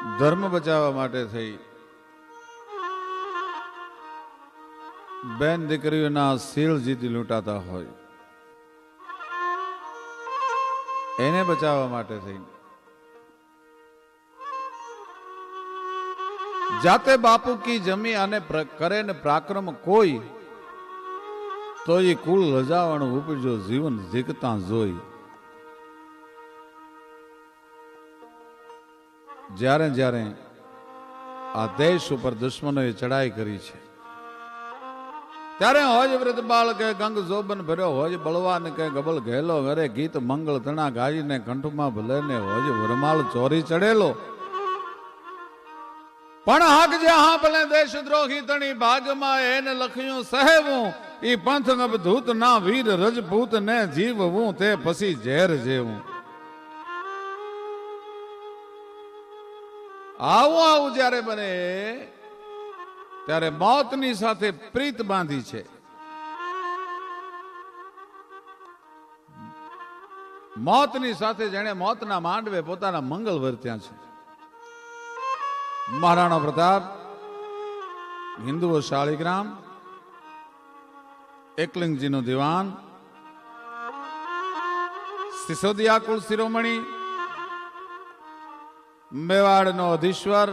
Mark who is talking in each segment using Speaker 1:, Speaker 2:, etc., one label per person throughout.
Speaker 1: ધર્મ બચાવવા માટે થઈ બેન દીકરીઓના શીલ જીતી લૂંટાતા હોય એને બચાવવા માટે થઈ જાતે બાપુ કી જમી અને કરે ને પરાક્રમ કોઈ તો એ કુલ લજાવણ ઉપજો જીવન જીકતા જોઈ. જ્યારે જ્યારે આ દેશ ઉપર દુશ્મનોએ ચડાઈ કરી છે ત્યારે હોજ વૃદ્ધ બાળ કે ગંગ જોબન ભર્યો હોજ બળવાન કે ગબલ ઘેલો ઘરે ગીત મંગળ તણા ગાઈને કંઠમાં ભલે ને હોજ વરમાળ ચોરી ચડેલો પણ હાક જે હા ભલે દેશ દ્રોહી તણી ભાગમાં એને લખ્યું સહેવું ઈ પંથ અબધૂત ના વીર રજપૂત ને જીવવું તે પછી ઝેર જેવું. આવું આવું જ્યારે બને ત્યારે મોતની સાથે પ્રીત બાંધી છે. મોતની સાથે જેણે મોતના માંડવે પોતાના મંગળ વર્ત્યા છે. મહારાણા પ્રતાપ હિન્દુઓ શાળીગ્રામ એકલિંગજીનું દિવાન સિસોદિયા કુળ શિરોમણી મેવાડનો અધીશ્વર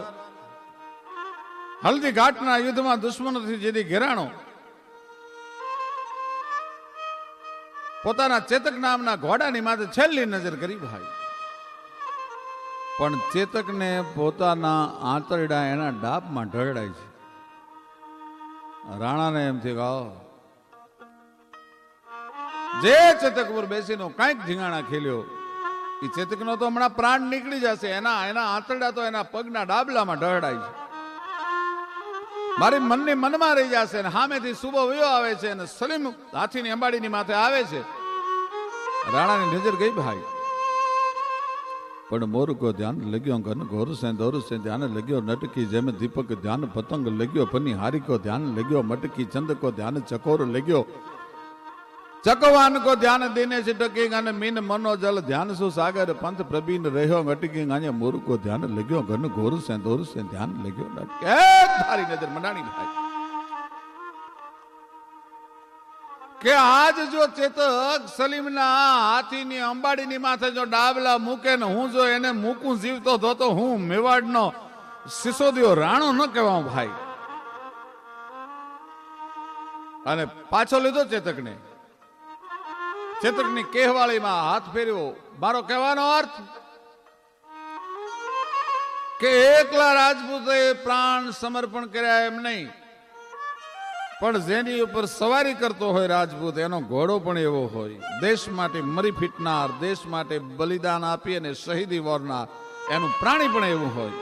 Speaker 1: હલ્દી ઘાટના યુદ્ધમાં દુશ્મનોથી જેથી ઘેરાણો પોતાના ચેતક નામના ઘોડાની માથે છેલ્લી નજર કરી ભાઈ પણ ચેતકને પોતાના આંતરડા એના ડાબમાં ઢળડાય છે. રાણાને એમ થી ગાઓ જે ચેતક પર બેસીનો કઈક ધીંગાણા ખેલ્યો એ ચેતકનો તો હમણાં પ્રાણ નીકળી જશે. એના આંતરડા તો એના પગના ડાબલામાં ઢળડાય છે. મારી મનની મનમાં રહી જશે ને સામેથી સુબો વયો આવે છે અને સલીમ હાથીની અંબાડીની માથે આવે છે. રાણાની નજર ગઈ ભાઈ પણ મોર કો ધ્યાન લગ્યો ઘન ઘોર સે દોર સે ધ્યાન લગ્યો નટકી જેમ દીપક ધ્યાન પતંગ લગ્યો પની હારી કો ધ્યાન લગ્યો મટકી ચંદ કો ધ્યાન ચકોર લગ્યો ચકવાન કો ધ્યાન દેને છે ટકી અને મીન મનો જલ ધ્યાન સુ સાગર પંથ પ્રબીન રહ્યો અટકી ગાને મોર કો ધ્યાન લગ્યો ઘન ઘોર સે દોર સે ધ્યાન લગ્યો નટકે તારી નજર મંડાણી ભાઈ કે આજ જો ચેતક સલીમના હાથીની અંબાડીની માથે જો ડાબલા મૂકે ને હું જો એને મૂકું જીવતો તો હું મેવાડનો સિસોદિયો રાણો ન કહેવા ભાઈ. અને પાછો લીધો ચેતકને ચેતકની કહેવાળીમાં હાથ ફેર્યો. મારો કહેવાનો અર્થ કે એકલા રાજપૂતે પ્રાણ સમર્પણ કર્યા એમ નહીં પણ જેની ઉપર સવારી કરતો હોય રાજપૂત એનો ઘોડો પણ એવો હોય. દેશ માટે મરી ફીટનાર દેશ માટે બલિદાન આપી અને શહીદી વોરનાર એનું પ્રાણી પણ એવું હોય.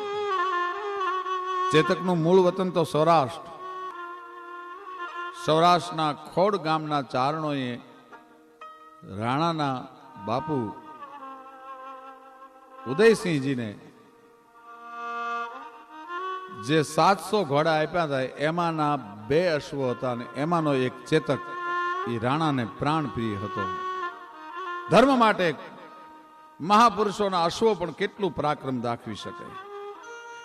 Speaker 1: ચેતકનું મૂળ વતન તો સૌરાષ્ટ્ર. સૌરાષ્ટ્રના ખોડ ગામના ચારણોએ રાણાના બાપુ ઉદયસિંહજીને જે 700 ઘોડા આપ્યા હતા એમાંના 2 અશ્વો હતા અને એમાંનો એક ચેતક એ રાણાને પ્રાણ પ્રિય હતો. ધર્મ માટે મહાપુરુષોના અશ્વો પણ કેટલું પરાક્રમ દાખવી શકે.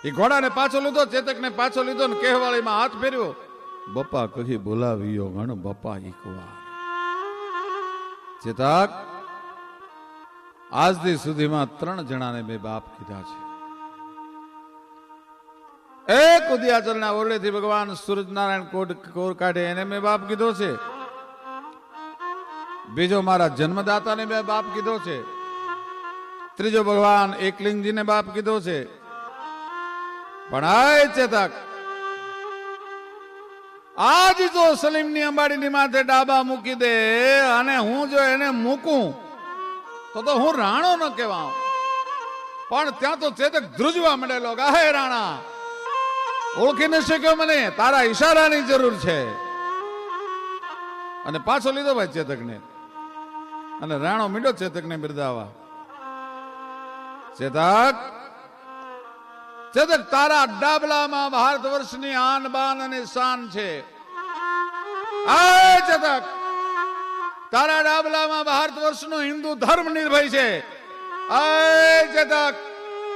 Speaker 1: એ ઘોડાને પાછો લીધો ચેતકને પાછો લીધો ને કહેવાળીમાં હાથ ફેર્યો. બપ્પા કહી બોલાવ્યો ગણ બપ્પા એકવાર. ચેતક આજ દી સુધીમાં 3 જણાને મેં બાપ કીધા છે. એક ઉદયાચલના ઓરડેથી ભગવાન સૂરજનારાયણ કોર કાઢે એને મેં બાપ કીધો છે. બીજો મારા જન્મદાતાને મેં બાપ કીધો છે. ત્રીજો ભગવાન એકલિંગજીને બાપ કીધો છે. પણ આ ચેતક આજ જો સલીમની અંબાડીની માથે ડાબા મૂકી દે અને હું જો એને મૂકું તો હું રાણો ન કહેવા. પણ ત્યાં તો ચેતક ધ્રુજવા માંડેલો કે હે રાણા ઓળખી ન શક્યો મને, તારા ઈશારાની જરૂર છે. અને પાછો લીધો ભાઈ ચેતકને અને રાણો મીંડો ચેતકને બિરદાવા. ચેતક તારા ડાબલામાં ભારત વર્ષની આન બાન અને શાન છે. આ ચેતક તારા ડાબલામાં ભારત વર્ષનો હિન્દુ ધર્મ નિર્ભય છે. આ ચેતક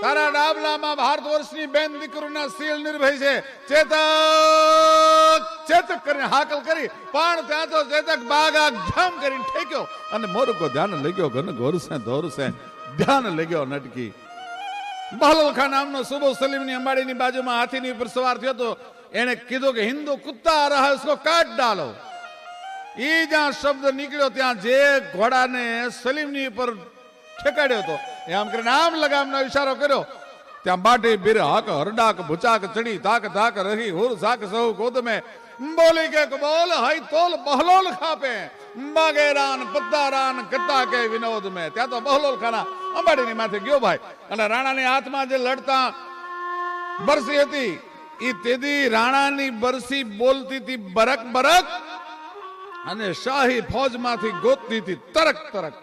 Speaker 1: તારા ડાબલામાં ભારત વર્ષની બેન દીકરીના શીલ નિર્ભય છે. ચેતક ચેતક કરીને હાકલ કરી, પણ ત્યાં તો ચેતક બાગા જામ કરીને ઠેક્યો અને મોરકો ધ્યાન લગ્યો ઘન ઘોરસે ધોરસે ધ્યાન લગ્યો નટકી. બહલોલ ખાન નામનો સુબો સલીમની અંબાડીની બાજુમાં હાથીની ઉપર સવાર થયો તો એને કીધું કે હિન્દુ કુત્તા આ રહા इसको કાટ ડાલો. એ જ્યાં શબ્દ નીકળ્યો ત્યાં જે ઘોડાને સલીમની ઉપર ઠેકાડ્યો હતો એમ કરીને આમ લગામનો ઈશારો કર્યો. ત્યાં બાટી બીર હાક હરડાક ભુચાક ચડી તાક તાક રહી હુર સાક સહુ ગોદ में બોલી કે બોલ હઈ તોલ બહલોલ ખાપે બાગેરાન પદ્દારાન કત્તા કે વિનોદ में. ત્યાં તો બહલોલ ખાના અંબાડીની માથે ગયો ભાઈ, અને રાણાની હાથમાં જે લડતા બરસી હતી એ તેદી રાણાની બરસી બોલતી હતી બરક બરક, અને શાહી ફોજમાંથી ગોતતી હતી તરક તરક.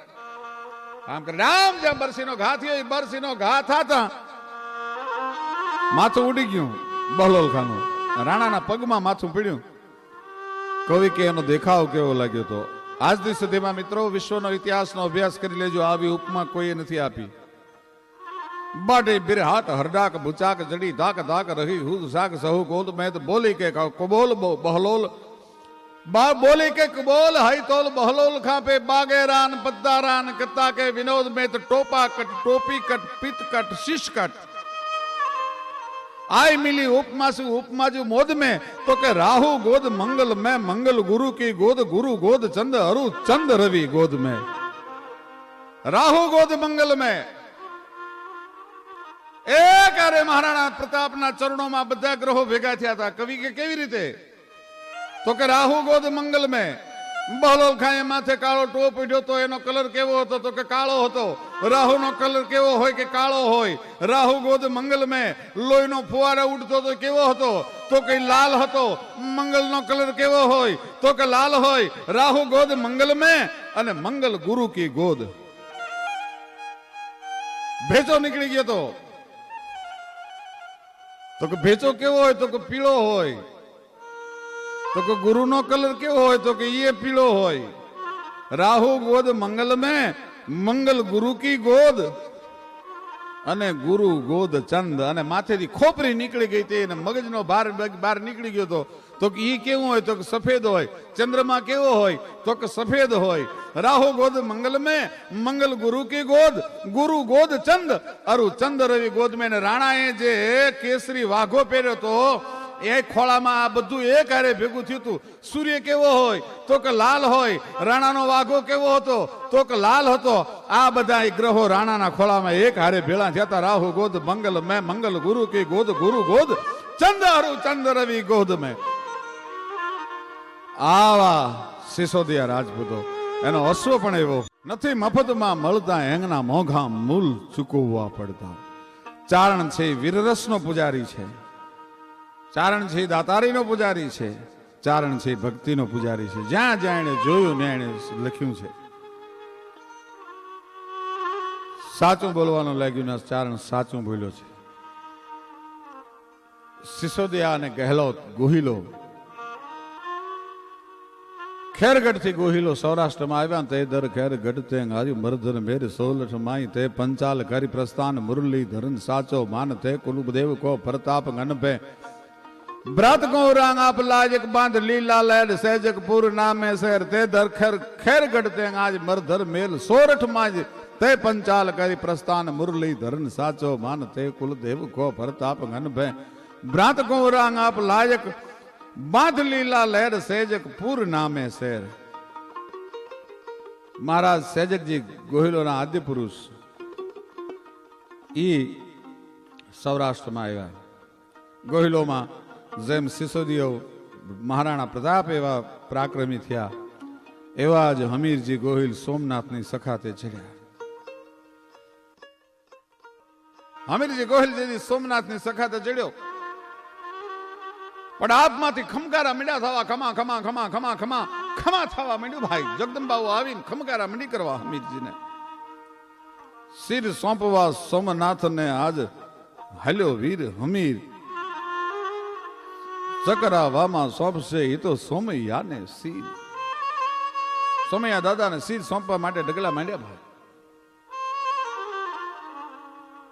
Speaker 1: આમ કે રામ જ્યાં બરસીનો ઘા થયો એ બરસીનો ઘા થતા માથું ઉડી ગયું બહલોલ ખાનું, રાણાના પગમાં માથું પડ્યું. કવિ કે એનો દેખાવ કેવો લાગ્યો તો. આજ દી સુધીમાં મિત્રો વિશ્વનો ઇતિહાસનો અભ્યાસ કરી લેજો, આવી ઉપમા કોઈએ નથી આપી. બાટે બિરહાટ હરડાક બુચાક જડી ધાક ધાક રહી હુદ સાક સહુ ગોદ મેં બોલી કે કબોલ બહલોલ બોલી કે કબોલ હઈ તોલ બહલોલ ખાપે બાગેરાન પદ્દારાન કત્તા કે વિનોદ में तो टोपा कट टोपी कट पित कट शिश कट आई मिली उपमा से उपमा जो मोद में तो के राहु गोद मंगल में मंगल गुरु की गोद गुरु गोद चंद अरु चंद रवि गोद में. राहु गोद मंगल में एक अरे महाराणा प्रतापना चरणों બધા ગ્રહો ભેગા થયા હતા. કવિ કે કેવી રીતે? તો કે રાહુ ગોદ મંગલ में બહલોલ ખાએ માથે કાળો ટોપ ઉડ્યો તો એનો કલર કેવો હતો? તો કે કાળો હતો. રાહુનો કલર કેવો હોય? કે કાળો હોય. રાહુ ગોદ મંગલ में લોહીનો ફુવારો ઉડતો તો કેવો હતો? તો કે લાલ હતો. મંગલનો કલર કેવો હોય? તો કે લાલ હોય. રાહુ ગોદ મંગલ में અને મંગલ ગુરુ કી ગોદ. ભેચો નીકળી ગયો તો કે ભેચો કેવો હોય? તો કે પીળો હોય. તો કે ગુરુનો કલર કેવો હોય? તો કે ये पीळो હોય. રાહુ ગોદ મંગલ में મંગલ ગુરુ કી ગોદ અને ગુરુ ગોદ ચંદ. અને માથેથી ખોપરી નીકળી ગઈ હતી અને મગજનો બહાર નીકળી ગયો તો કે ઈ કેવું હોય? તો કે સફેદ હોય. ચંદ્રમા કેવો હોય? તો કે સફેદ હોય. રાહુ ગોદ મંગલ में મંગલ ગુરુ કી ગોદ ગુરુ ગોદ ચંદ અરુ ચંદ રવિ ગોદ में. રાણાએ જે કેસરી વાઘો પહેર્યો તો એ ખોળામાં આ બધું એક હારે ભેગું થયું હતું. સૂર્ય કેવો હોય? તો કે લાલ હોય. રાણાનો વાઘો કેવો હતો? તો કે લાલ હતો. આ બધા ગ્રહો રાણાના ખોળામાં એક હારે ભેળા થયા હતા. રાહુ ગોદ મંગલ में મંગલ ગુરુ કી ગોદ ગુરુ ગોદ ચંદ અરુ ચંદ રવિ ગોદ में. આવા સિસોદિયા રાજપૂતો. એનો અશ્વ પણ એવો નથી મફતમાં મળતા, એંગના મોંઘા મૂલ ચૂકવવા પડતા. ચારણ છે વીરરસનો પૂજારી છે. ચારણ છે દાતારીનો પૂજારી છે. ચારણ છે ભક્તિનો પૂજારી છે. જ્યાં જ્યાં એને જોયું ને એને લખ્યું છે. સાચું બોલવાનું લાગ્યું ને ચારણ સાચું બોલ્યો છે. સિસોદિયા અને ગહેલોત ગોહિલો ખેરગઢ થી ગોહિલો સૌરાષ્ટ્રમાં આવ્યા. તે દર ખેર ગઢ તે હારી મરધર મેર સોલઠ માઈ તે પંચાલ કરી પ્રસ્થાન મુરલી ધરન સાચો માન તે કુલુબદેવ કો પ્રતાપ ગણભે ब्रात को रांग आप लाजक बांध लीला लैड सैजकपुर नामे शहर ते दर खेर गढ़ते आज मरधर मेल सोरठ माज ते पंचाल करी प्रस्थान मुरली धरन साचो मान ते कुलदेव को प्रताप घन भय ब्रात को रांग आप लाजक बांध लीला लहर सैजकपुर नामे शहर. महाराज सैजक जी गोहिलो ना आद्य पुरुष ई सौराष्ट्र में आया. गोहिलो में જેમ સિસોદીઓ મહારાણા પ્રતાપ એવા પરાક્રમી થયા એવા જ હમીરજી ગોહિલ સોમનાથની સખાતે ચડ્યા. હમીરજી ગોહિલ જેથી સોમનાથની સખાતે ચડ્યો પણ આપમાંથી ખમકારા મીંડા થવા ખમા ખમા ખમા ખમા ખમા ખમા થવા માંડ્યું. ભાઈ જગદંબાઓ આવીને ખમકારા મીંડી કરવા હમીરજીને. શિર સોંપવા સોમનાથને આજ હાલ્યો વીર હમીર ચકરાવામાં સોંપશે એ તો સોમૈયાને શિર. સોમૈયા દાદાને શિર સોંપવા માટે ડગલા માંડ્યા. ભાઈ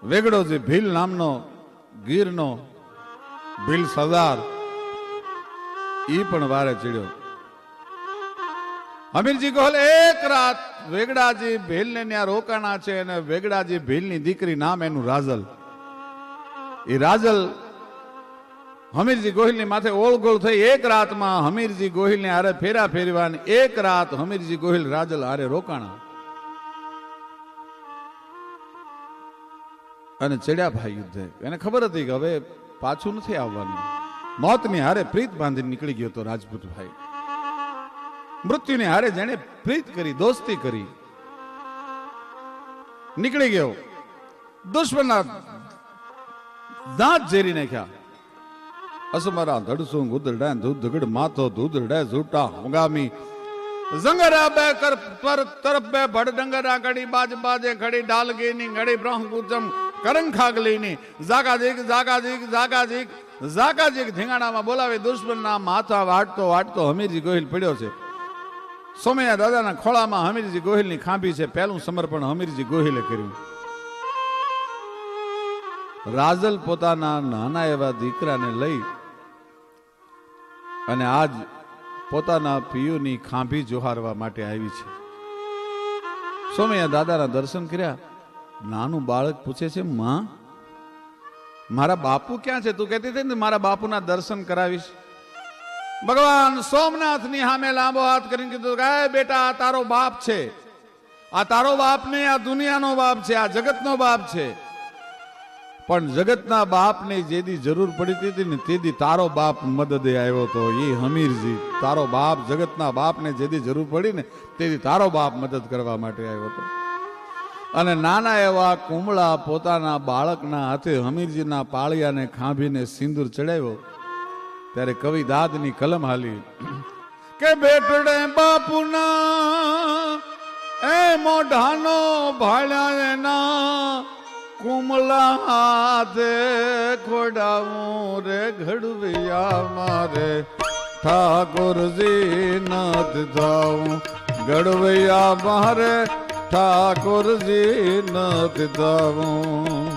Speaker 1: વેગડોજી ભીલ નામનો ગીરનો ભીલ સરદાર ઈ પણ વારે ચડ્યો. હમીરજી ગોહિલ એક રાત વેગડાજી ભીલને ત્યાં રોકાણા છે અને વેગડાજી ભીલની દીકરી નામ એનું રાજલ. એ રાજલ હમીરજી ગોહિલની માથે ઓળગોળ થઈ એક રાતમાં હમીરજી ગોહિલને હારે ફેરા ફેરવાની એક રાત હમીરજી ગોહિલ રાજલ હારે રોકાણા અને ચડ્યા ભાઈ યુદ્ધે. એને ખબર હતી કે હવે પાછું નથી આવવાનું. મોતની હારે પ્રીત બાંધી નીકળી ગયો તો રાજપૂત ભાઈ. મૃત્યુની હારે જેને પ્રીત કરી, દોસ્તી કરી, નીકળી ગયો. દુશ્મનના દાંત ઝેરી નાખ્યા. અસમરા ધડસું ગુદરડા ધૂધગડ માથો ધૂધરડા ઝૂટા હોગામી જંગરા બે કર પર તરફ બે ભડ ડંગરા ઘડી બાજ બાજે ઘડી ડાલગીની ઘડી બ્રહ્મ ગુજમ કરંગ ખાગલીની જાગાજીક જાગાજીક જાગાજીક જાગાજીક ધીંગાણામાં બોલાવી દુશ્મનના માથા વાટતો વાટતો હમીરજી ગોહિલ પડ્યો છે. સોમૈયા દાદાના ખોળામાં હમીરજી ગોહિલની ખાંભી છે. પહેલું સમર્પણ હમીરજી ગોહિલે કર્યું. રાજલ પોતાના નાના એવા દીકરાને લઈ અને આજ પોતાના પિયુની ખાંભી જોહારવા માટે આવી છે. સોમૈયા દાદાના દર્શન કર્યા. નાનું બાળક પૂછે છે, માં મારા બાપુ ક્યાં છે? તું કહેતી હતી ને મારા બાપુના દર્શન કરાવીશ. ભગવાન સોમનાથની સામે લાંબો હાથ કરીને કીધું કે બેટા આ તારો બાપ છે. આ તારો બાપ નહીં, આ દુનિયાનો બાપ છે, આ જગતનો બાપ છે. પણ જગતના બાપને જેદી જરૂર પડી હતી ને તેદી તારો બાપ મદદે આવ્યો હતો. એ હમીરજી તારો બાપ જગતના બાપને જેદી જરૂર પડી ને તેદી તારો બાપ મદદ કરવા માટે આવ્યો હતો. અને નાના એવા કુમળા પોતાના બાળકના હાથે હમીરજીના પાળિયાને ખાંભીને સિંદૂર ચડાવ્યો ત્યારે કવિ દાદની કલમ હાલી કે બેટડે બાપુના એ મોઢાનો ભાળ્યા એના કુમલા હાથે ખોડાવું રે ઘડવિયા મારે ઠાકોરજી નથ થાવું ઘડવૈયા મારે ઠાકોરજી નથ થાવું.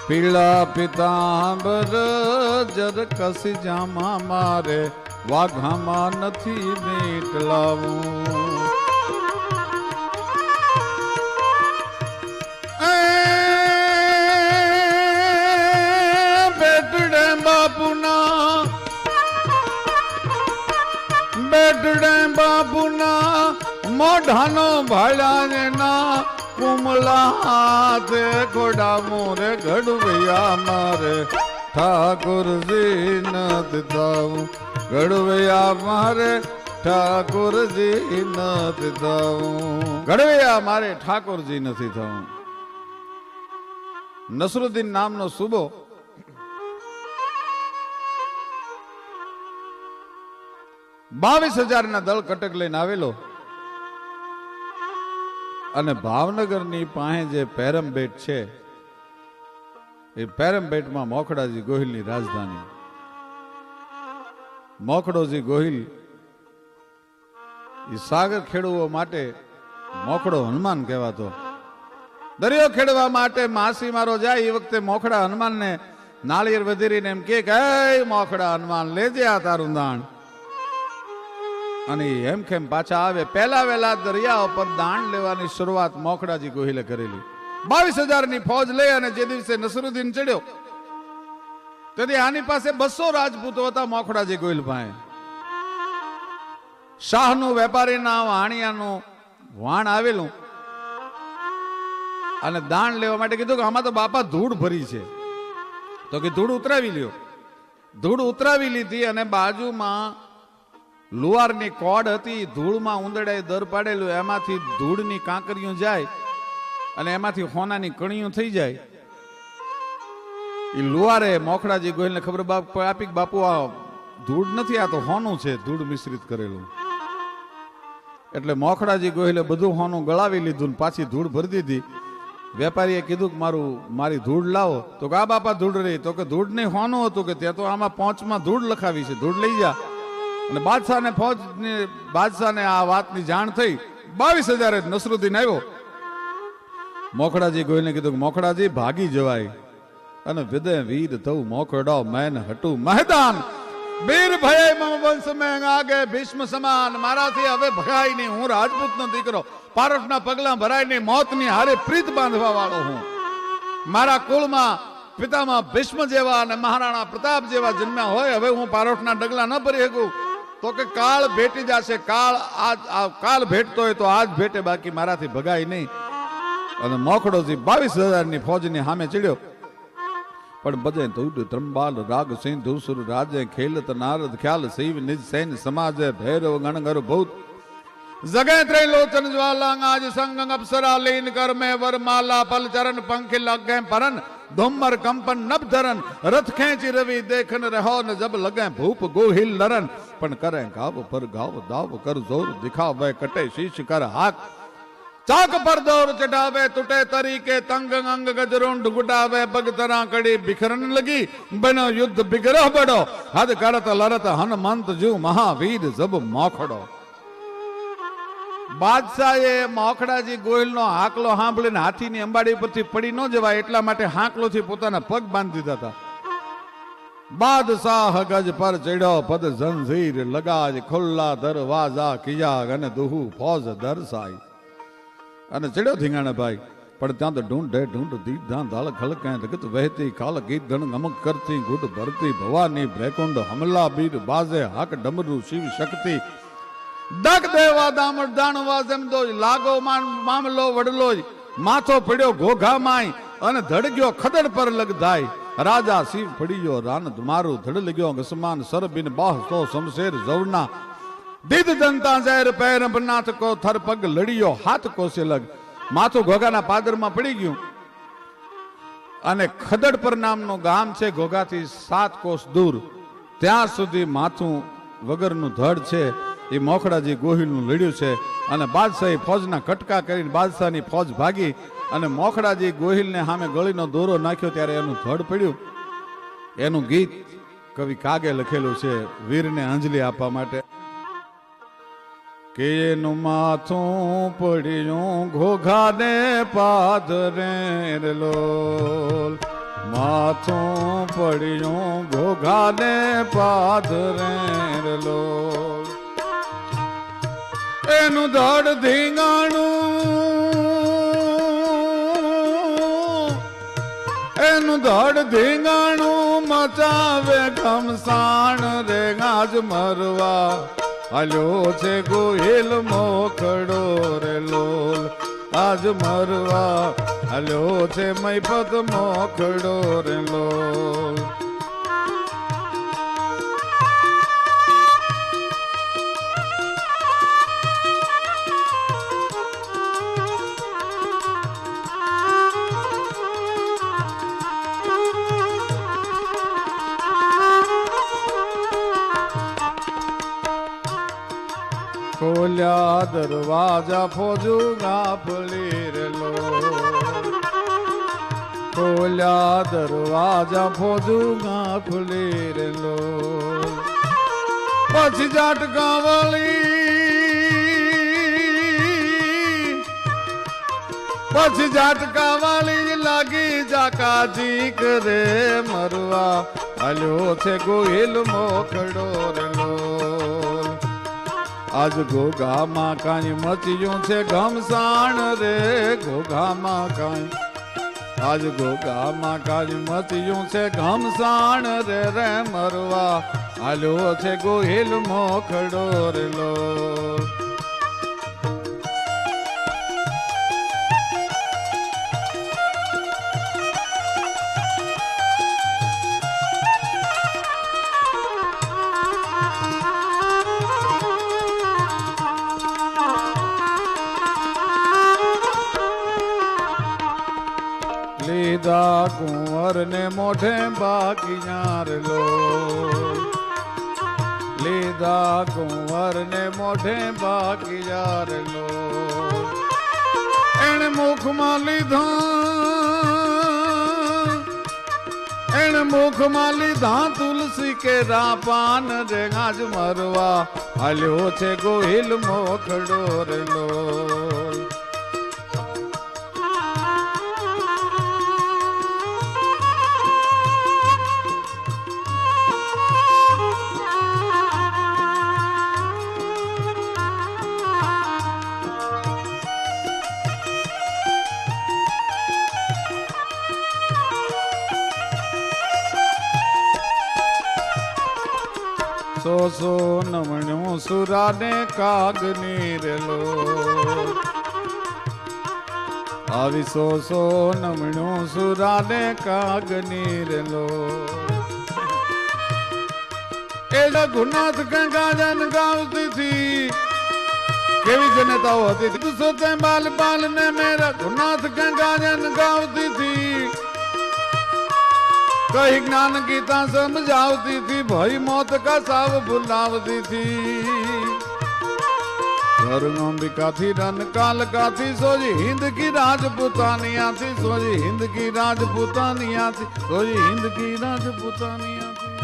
Speaker 1: પીળા પિતાંબર જર કસી જામા મારે વાઘામાં નથી મીટ લાવું. બેટડે બાપુના મોઢાનો ભાળ્યા ના કુમલા હાથે ખોડાવું રે ઘડવૈયા મારે ઠાકોરજી નથ થાવું ઘડવૈયા મારે ઠાકોરજી નથ થાવું ઘડવૈયા મારે ઠાકોરજી નથી થવું. નસરુદ્દીન નામનો સુબો ₹22,000 ના દળ કટક લઈને આવેલો અને ભાવનગરની પાસે જે પેરમબેટ છે એ પેરમબેટમાં મોખડાજી ગોહિલની રાજધાની. મોખડોજી ગોહિલ એ સાગર ખેડૂઓ માટે મોખડો હનુમાન કહેવાતો. દરિયો ખેડવા માટે માછીમારો જાય એ વખતે મોખડા હનુમાનને નાળિયેર વધેરીને એમ કે મોખડા હનુમાન લેજે આ તારું દાણ. અને એમ કેમ પાછા આવે. પહેલા વહેલા દરિયા ઉપર દાણ લેવાની શરૂઆત મોખડાજી ગોહિલે કરેલી. 22,000 ની ફોજ લઈ અને જે દિવસે નસરુદ્દીન ચડ્યો તેથી આની પાસે 200 રાજપૂતો હતા મોખડાજી ગોહિલ પાસે. શાહનું વેપારીના વાણિયાનું વાણ આવેલું અને દાણ લેવા માટે કીધું કે આમાં તો બાપા ધૂળ ભરી છે. તો કે ધૂળ ઉતરાવી લ્યો. ધૂળ ઉતરાવી લીધી અને બાજુમાં લુહારની કોડ હતી. ધૂળમાં ઉંદડાએ દર પાડેલું એમાંથી ધૂળની કાંકરીઓ જાય અને એમાંથી હોનાની કણીઓ થઈ જાય. એ લુવારે મોખડાજી ગોહિલને ખબર આપી કે બાપુ આ ધૂળ નથી, આ તો હોનું છે, ધૂળ મિશ્રિત કરેલું. એટલે મોખડાજી ગોહિલે બધું હોનું ગળાવી લીધું ને પાછી ધૂળ ભરી દીધી. વેપારીએ કીધું કે મારી ધૂળ લાવો. તો કે આ બાપા ધૂળ રહી. તો કે ધૂળ નહીં હોનું હતું કે ત્યાં તો આમાં પોંચમાં ધૂળ લખાવી છે, ધૂળ લઈ જા. અને બાદશાહને આ વાતની જાણ થઈ. 22,000 નસરુદ્દીન આવ્યો. મોખડાજી ગોહિલને કીધું કે મોખડાજી ભાગી જવાય અને વિદય વીર થવું મોખડો મેન હટું મેદાન વીર ભય મમ વંશ મેં આગે ભીષ્મ સમાન. મારાથી હવે ભગાય નહીં, હું રાજપૂતનો દીકરો, પારસના પગલા ભરાય નહીં, મોતની હારે પ્રીત બાંધવા વાળો હું. મારા કુળમાં પિતામાં ભીષ્મ જેવા અને મહારાણા પ્રતાપ જેવા જન્મ્યા હોય, હવે હું પારસના ડગલા ન ભરી શકું. તો કે કાળ ભેટી જશે, કાળ ભેટતો હોય તો આજ ભેટે, બાકી મારાથી ભગાય નહીં. અને મોખડોજી 22,000ની ફોજની સામે ચડ્યો. પણ બધે ધૂડ ત્રંબાલ રાગ સિંધુ સુર રાજે ખેલત નારદ ખ્યાલ શિવ નિજ સૈન સમાજે ભૈરવ ગણગર ભૂત જગે ત્રિલોચન જ્વાલાંગ આજ સંગ અપ્સરા લીન કર મે વરમાલા પલ ચરણ પંખી લગે પરન ધુમ્મર કંપન નભ ધરન રથ ખેંચી રવિ દેખન રહો ન જબ લગે ભૂપ ગોહિલ લરન. પણ કરે ગાવ પર ગાવ દાવ કર જોર દિખાવે કટે શીશ કર હાક ચાક પર દોર ચઢાવે તૂટે તરીકે તંગ અંગ ગજરુંડ ગુડાવે પગ તરા કડી બિખરન લગી બનો યુદ્ધ બિગરહ બડો હદ કરત લરત હનુમંત જુ મહાવીર જબ મોખડો. બાદશાહે મોખડાજી ગોહિલનો હાકલો સાંભળીને હાથીની અંબાડી પરથી પડી ન જવાય એટલા માટે હાકલોથી પોતાના પગ બાંધી દીધા હતા. બાદશાહ ગજ પર ચડ્યો પદ જંજીર લગાજ ખુલ્લા દરવાજા કિયા અને દુહુ ફોજ દરસાઈ. અને ચડ્યો ધીંગાણા ભાઈ. પણ ત્યાં તો ઢૂંઢ દીધા દાળ ખલકે જગત વહેતી કાલ ગીત ધણ ગમક કરતી ગુડ ભરતી ભવાની ભ્રેકુંડ હમલા બીર બાજે હાક ડમરું શિવ શક્તિ ડક દેવા દામડ દાણવા જેમ દો લાગો મામલો વડલો માથો પડ્યો ઘોઘા માય અને ધડગ્યો ખદડ પર લગધાય. રાજા શિવ પડ્યો રાન મારું ધડ લગ્યો ગસમાન સરબિન બાહ તો શમશેર જવના દીદ જનતા ઝેર પેર નાથ કો થર પગ લડિયો હાથ કોસે લગ. માથું ઘોઘાના પાદરમાં પડી ગયું. અને ખદડ પર નામનું ગામ છે ઘોઘાથી 7 કોસ દૂર. ત્યાં સુધી માથું વગરનું ધડ છે એ મોખડાજી ગોહિલનું લડ્યું છે. અને બાદશાહી ફોજના કટકા કરીને બાદશાહની ફોજ ભાગી અને મોખડાજી ગોહિલને સામે ગળીનો દોરો નાખ્યો ત્યારે એનું ધડ પડ્યું. એનું ગીત કવિ કાગે લખેલું છે વીરને અંજલિ આપવા માટે કે એનું માથું પડ્યું ઘોઘાને પાદરે લોલ. માથું પડ્યું ઘોઘાને પાદરે લોલ. એનું ધડ ધીંગાણું મચાવે ઘમસાણ રે ગાજ મરવા હાલ્યો છે ગોહિલ મોખડો રે લોલ. આજ મરવા હાલ્યો છે મૈપત મોખડો રે લોલ. ખોલ્યા દરવાજા ફોજુ ગાફલી રેલો. ખોલ્યા દરવાજા ફોજુ ગાફલી રેલો. પછી જાટકા વાળી લાગી જાકાજી કરે મરવા હાલ્યો છે ગોહિલ મોખડો રેલો. આજ ઘોઘામાં કાંઈ મચ્યું છે ઘમસાણ રે ઘોઘામાં કાંઈ. આજ ઘોઘામાં કાંઈ મચ્યું છે ઘમસાણ રે રે મરવા હાલ્યો છે ગોહિલ મોખડો રેલો. कुंवर ने मोढ़े बाकी यार लो लीधा कुंवर ने मोढ़े बाकी यार लो एण मुख में लीधा एण मुख में लीधा तुलसी के रापान रे आज मरवा हाल्यो छे गोहिल मोखड़ो रे लो सो नमण्यो सुरा ने काग नीर लो आवी सो नमण्यो सुरा ने काग नीर लो एड़ा गुनाथ गंगा जन गावती थी केवी जनता होती थी सोते बाल बाल ने मेरा गुनाथ गंगा जन गावती थी कही ज्ञान गीता समझावती थी भाई मौत का साव भुलावती थी अंबिका थी रन काल का थी सोजी हिंद की राजपुतानिया थी सोजी हिंद की राजपुतानिया थी सोजी हिंद की राजपुतानिया थी